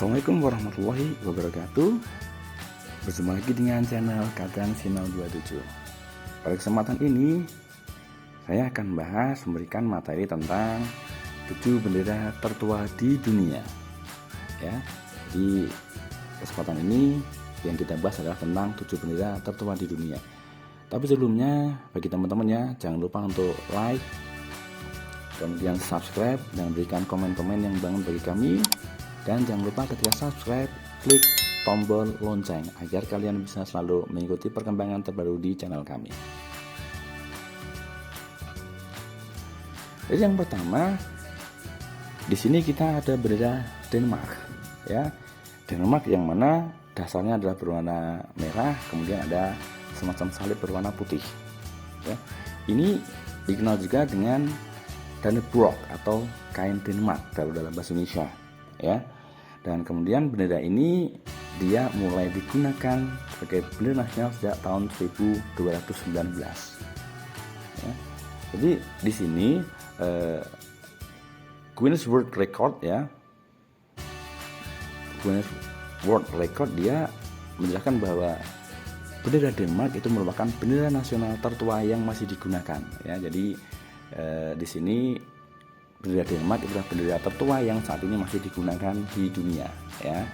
Assalamualaikum warahmatullahi wabarakatuh. Berjumpa lagi dengan channel Kadang Sinau 27. Pada kesempatan ini saya akan memberikan materi tentang 7 bendera tertua di dunia. Ya, di kesempatan ini yang kita bahas adalah tentang 7 bendera tertua di dunia. Tapi sebelumnya bagi teman-teman ya, jangan lupa untuk like, kemudian subscribe dan berikan komen-komen yang bangun bagi kami. Dan jangan lupa ketika subscribe, klik tombol lonceng agar kalian bisa selalu mengikuti perkembangan terbaru di channel kami. Jadi yang pertama, di sini kita ada bendera Denmark, ya. Denmark yang mana dasarnya adalah berwarna merah, kemudian ada semacam salib berwarna putih. Ya. Ini dikenal juga dengan Dannebrog atau kain Denmark dalam bahasa Indonesia. Ya, dan kemudian bendera ini dia mulai digunakan sebagai bendera nasional sejak tahun 1219. Ya, jadi di sini Guinness World Record ya, Guinness World Record dia menjelaskan bahwa bendera Denmark itu merupakan bendera nasional tertua yang masih digunakan. Ya, jadi di sini bendera Denmark adalah bendera tertua yang saat ini masih digunakan di dunia. Ya,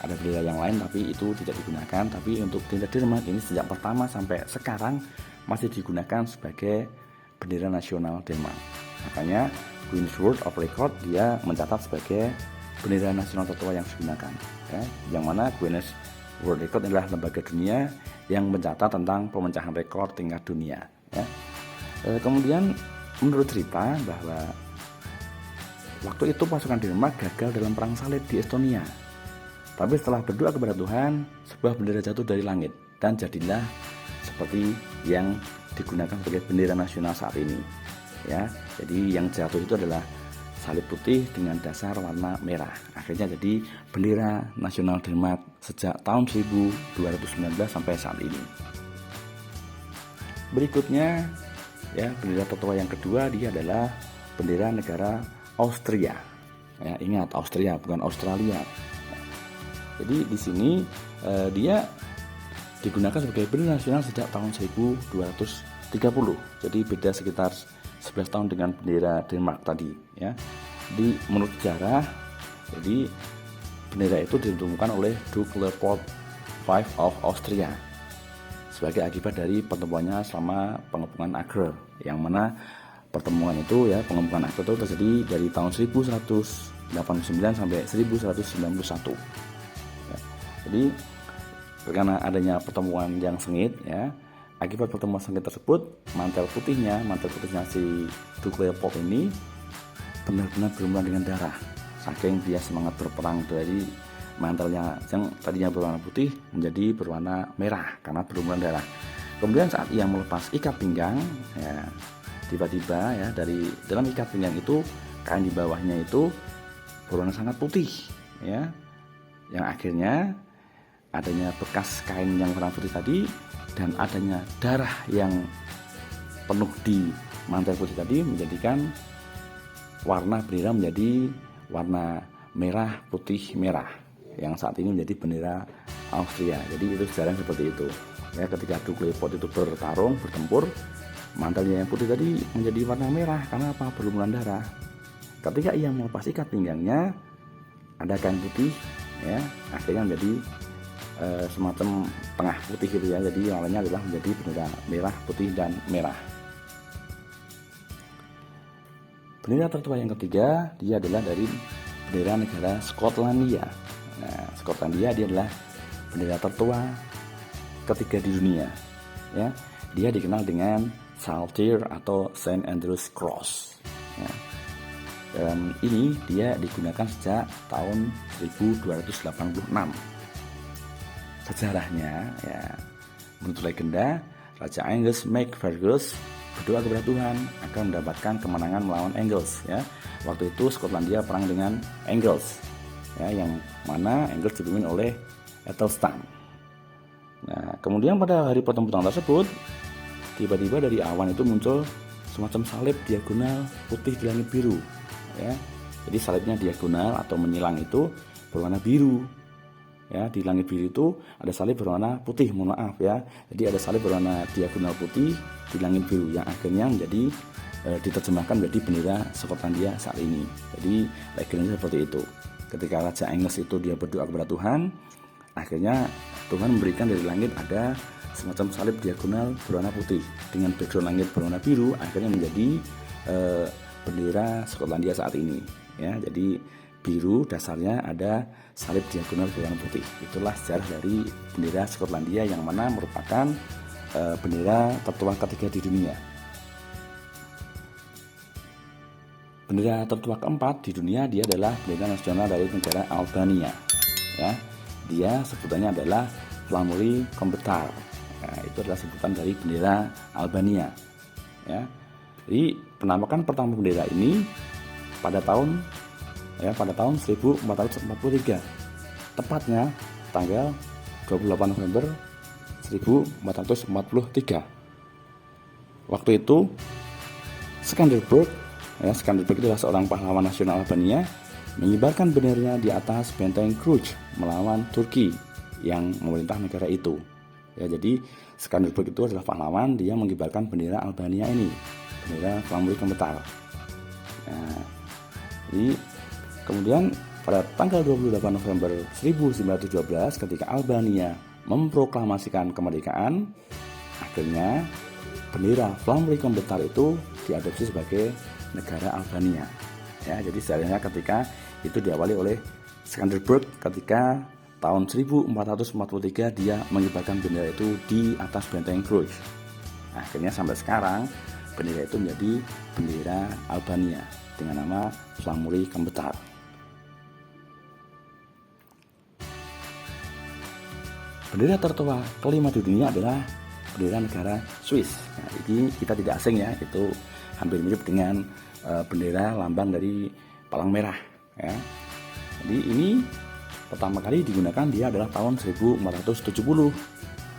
ada bendera yang lain tapi itu tidak digunakan. Tapi untuk bendera Denmark ini sejak pertama sampai sekarang masih digunakan sebagai bendera nasional Denmark. Makanya Guinness World of Record dia mencatat sebagai bendera nasional tertua yang digunakan. Ya, yang mana Guinness World Record adalah lembaga dunia yang mencatat tentang pemecahan rekor tingkat dunia. Ya. Kemudian menurut cerita bahwa waktu itu pasukan Denmark gagal dalam perang salib di Estonia. Tapi setelah berdoa kepada Tuhan, sebuah bendera jatuh dari langit dan jadilah seperti yang digunakan sebagai bendera nasional saat ini. Ya, jadi yang jatuh itu adalah salib putih dengan dasar warna merah. Akhirnya jadi bendera nasional Denmark sejak tahun 1219 sampai saat ini. Berikutnya, ya, bendera tertua yang kedua dia adalah bendera negara Austria. Ya, ingat Austria bukan Australia. Jadi di sini dia digunakan sebagai bendera nasional sejak tahun 1230. Jadi beda sekitar 11 tahun dengan bendera Denmark tadi. Ya, menurut sejarah, jadi bendera itu ditemukan oleh Duke Leopold V of Austria sebagai akibat dari pertemuannya selama pengepungan Agre, yang mana pertemuan itu ya, pengepungan Agre itu terjadi dari tahun 1189 sampai 1191. Ya, jadi karena adanya pertemuan yang sengit ya, akibat pertemuan sengit tersebut mantel putihnya si Duke Leopold ini benar-benar berlumur dengan darah, saking dia semangat berperang. Dari mantelnya yang tadinya berwarna putih menjadi berwarna merah karena berlumuran darah. Kemudian saat ia melepas ikat pinggang ya, tiba-tiba ya dari dalam ikat pinggang itu kain di bawahnya itu berwarna sangat putih ya, yang akhirnya adanya bekas kain yang warna putih tadi dan adanya darah yang penuh di mantel putih tadi menjadikan warna bendera menjadi warna merah putih merah yang saat ini menjadi bendera Austria. Jadi itu sejarah seperti itu ya, ketika Duke Leopold itu bertempur, mantelnya yang putih tadi menjadi warna merah karena apa? Berlumuran darah. Ketika ia melepas ikat pinggangnya, ada kain putih ya, akhirnya menjadi semacam tengah putih gitu ya. Jadi warnanya adalah menjadi bendera merah, putih dan merah. Bendera tertua yang ketiga dia adalah dari bendera negara Skotlandia. Nah, Skotlandia dia adalah bendera tertua ketiga di dunia. Ya, dia dikenal dengan Saltire atau St. Andrew's Cross. Ya. Dan ini dia digunakan sejak tahun 1286. Sejarahnya ya, menurut legenda Raja Angus MacFergus berdoa kepada Tuhan agar mendapatkan kemenangan melawan Angles ya. Waktu itu Skotlandia perang dengan Angles ya, yang mana Angles dipimpin oleh Athelstan. Nah, kemudian pada hari pertempuran tersebut tiba-tiba dari awan itu muncul semacam salib diagonal putih di langit biru ya. Jadi salibnya diagonal atau menyilang itu berwarna biru. Ya, di langit biru itu ada salib berwarna putih, mohon maaf ya. Jadi ada salib berwarna diagonal putih di langit biru yang akhirnya menjadi diterjemahkan menjadi bendera Skotlandia saat ini. Jadi legendanya seperti itu. Ketika Raja Angus itu dia berdoa kepada Tuhan, akhirnya Tuhan memberikan dari langit ada semacam salib diagonal berwarna putih dengan background langit berwarna biru, akhirnya menjadi bendera Skotlandia saat ini. Ya, jadi biru dasarnya ada salib diagonal berwarna putih. Itulah sejarah dari bendera Skotlandia yang mana merupakan bendera tertua ketiga di dunia. Bendera tertua keempat di dunia dia adalah bendera nasional dari negara Albania. Ya, dia sebutannya adalah Flamuri Kombetar. Nah, itu adalah sebutan dari bendera Albania. Ya, jadi penampakan pertama bendera ini pada tahun 1443, tepatnya tanggal 28 November 1443. Waktu itu Skanderbeg adalah seorang pahlawan nasional Albania, mengibarkan benderanya di atas benteng Kruj melawan Turki yang memerintah negara itu. Ya, jadi Skanderbeg itu adalah pahlawan, dia mengibarkan bendera Albania ini, bendera Flamuri Kombetar. Nah, jadi kemudian pada tanggal 28 November 1912 ketika Albania memproklamasikan kemerdekaan, akhirnya bendera Flamuri Kombetar itu diadopsi sebagai negara Albania. Ya, jadi sejarahnya ketika itu diawali oleh Skanderbeg ketika tahun 1443 dia mengibarkan bendera itu di atas benteng Kruj. Akhirnya sampai sekarang bendera itu menjadi bendera Albania dengan nama Flamuri Kombetar. Bendera tertua kelima di dunia adalah bendera negara Swiss. Nah, ini kita tidak asing ya, itu hampir mirip dengan bendera lambang dari palang merah. Ya. Jadi ini pertama kali digunakan dia adalah tahun 1470.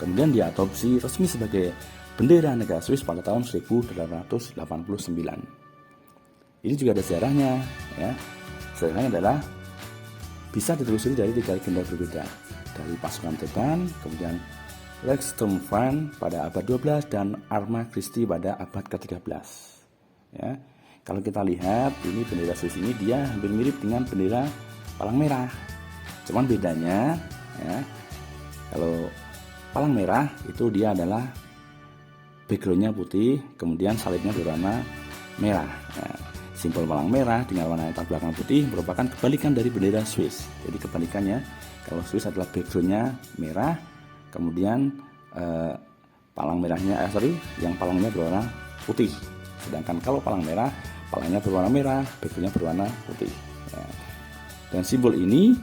Kemudian diadopsi resmi sebagai bendera negara Swiss pada tahun 1889. Ini juga ada sejarahnya. Ya. Sejarahnya adalah bisa ditelusuri dari 3 legenda berbeda. Dari pasukan Teban, kemudian Reichsturmfan pada abad 12 dan Arma Christi pada abad ke-13. Ya, kalau kita lihat ini bendera Swiss ini dia hampir mirip dengan bendera palang merah. Cuman bedanya ya, kalau palang merah itu dia adalah backgroundnya putih, kemudian salibnya berwarna merah. Ya, simbol palang merah dengan warna latar belakang putih merupakan kebalikan dari bendera Swiss. Jadi kebalikannya, kalau Swiss adalah backgroundnya merah, kemudian palang merahnya yang palangnya berwarna putih. Sedangkan kalau palang merah, palangnya berwarna merah, backgroundnya berwarna putih. Ya. Dan simbol ini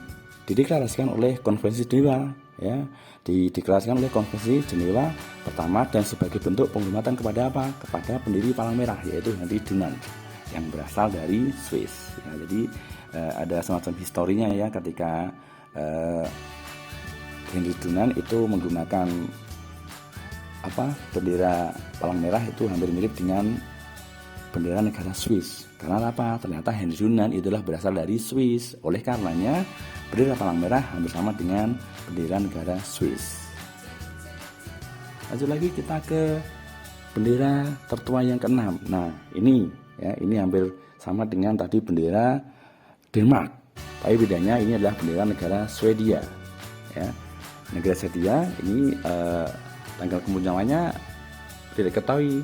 dideklarasikan oleh Konvensi Jenewa, ya, dideklarasikan oleh Konvensi Jenewa pertama dan sebagai bentuk penghormatan kepada apa? Kepada pendiri palang merah, yaitu Henry Dunant yang berasal dari Swiss. Ya, jadi ada semacam historinya ya ketika Henry Dunant itu menggunakan bendera palang merah itu hampir mirip dengan bendera negara Swiss. Karena apa? Ternyata Henry Dunant itulah berasal dari Swiss. Oleh karenanya bendera palang merah hampir sama dengan bendera negara Swiss. Lanjut lagi kita ke bendera tertua yang ke-6. Nah, ini hampir sama dengan tadi bendera Denmark. Tapi bedanya ini adalah bendera negara Swedia. Ya. Negara Swedia ini tanggal kemunculannya tidak diketahui.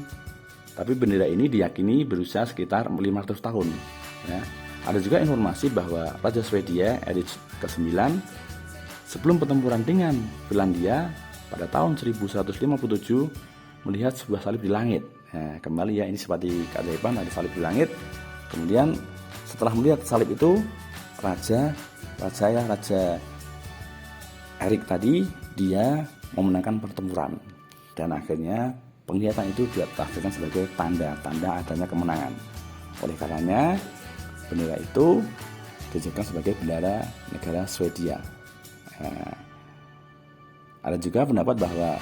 Tapi bendera ini diyakini berusia sekitar 500 tahun. Ya. Ada juga informasi bahwa Raja Swedia Erik ke-9 sebelum pertempuran dengan Finlandia pada tahun 1157 melihat sebuah salib di langit. Nah, kembali ya, ini seperti keajaiban, ada salib di langit. Kemudian setelah melihat salib itu, Raja Erik tadi dia memenangkan pertempuran dan akhirnya penglihatan itu ditafsirkan sebagai tanda adanya kemenangan. Oleh karenanya bendera itu dijadikan sebagai bendera negara Swedia. Nah, ada juga pendapat bahwa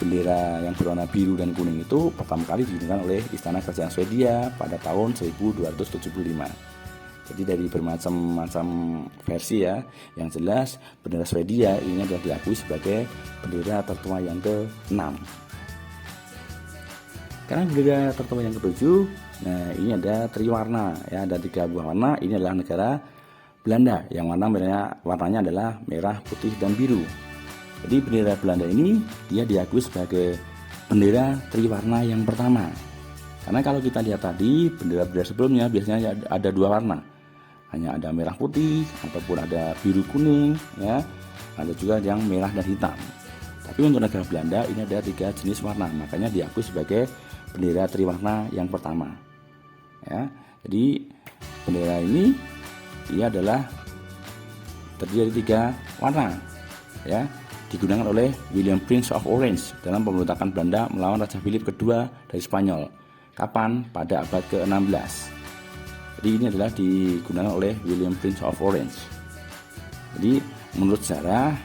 bendera yang berwarna biru dan kuning itu pertama kali digunakan oleh Istana Kerajaan Swedia pada tahun 1275. Jadi dari bermacam-macam versi ya. Yang jelas bendera Swedia ini adalah diakui sebagai bendera tertua yang ke-6. Karena bendera tertua yang ke-7, nah ini ada triwarna ya, ada 3 buah warna. Ini adalah negara Belanda yang warnanya adalah merah, putih, dan biru. Jadi bendera Belanda ini dia diakui sebagai bendera triwarna yang pertama. Karena kalau kita lihat tadi bendera-bendera sebelumnya biasanya ada 2 warna, hanya ada merah putih ataupun ada biru kuning ya, ada juga yang merah dan hitam. Tapi untuk negara Belanda ini ada 3 jenis warna, makanya diakui sebagai bendera triwarna yang pertama ya. Jadi bendera ini dia adalah terdiri dari 3 warna ya, digunakan oleh William Prince of Orange dalam pemberontakan Belanda melawan Raja Philip kedua dari Spanyol. Kapan? Pada abad ke-16. Jadi ini adalah digunakan oleh William Prince of Orange. Jadi menurut sejarah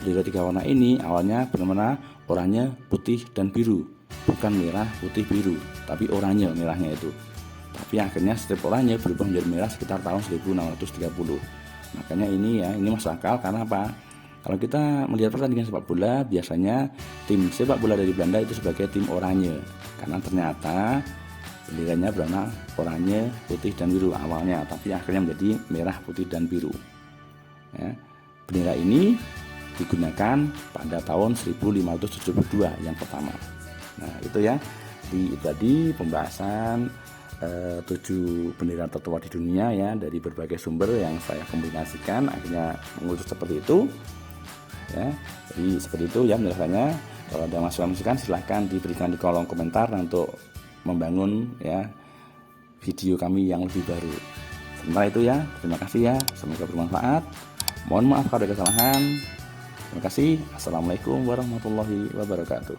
bendera 3 warna ini awalnya benar-benar oranye, putih, dan biru, bukan merah, putih, biru, tapi oranye merahnya itu. Tapi akhirnya setiap oranye berubah menjadi merah sekitar tahun 1630. Makanya ini masuk akal. Karena apa? Kalau kita melihat pertandingan sepak bola, biasanya tim sepak bola dari Belanda itu sebagai tim oranye, karena ternyata benderanya berwarna oranye, putih, dan biru awalnya, tapi akhirnya menjadi merah, putih, dan biru ya. Bendera ini digunakan pada tahun 1572 yang pertama. Nah itu ya, itu tadi pembahasan 7 bendera tertua di dunia ya, dari berbagai sumber yang saya kombinasikan akhirnya mengurus seperti itu ya. Jadi seperti itu ya penjelasannya. Kalau ada masukan silahkan diberikan di kolom komentar untuk membangun ya video kami yang lebih baru. Sementara itu ya, terima kasih ya, semoga bermanfaat. Mohon maaf kalau ada kesalahan. Terima kasih. Assalamualaikum warahmatullahi wabarakatuh.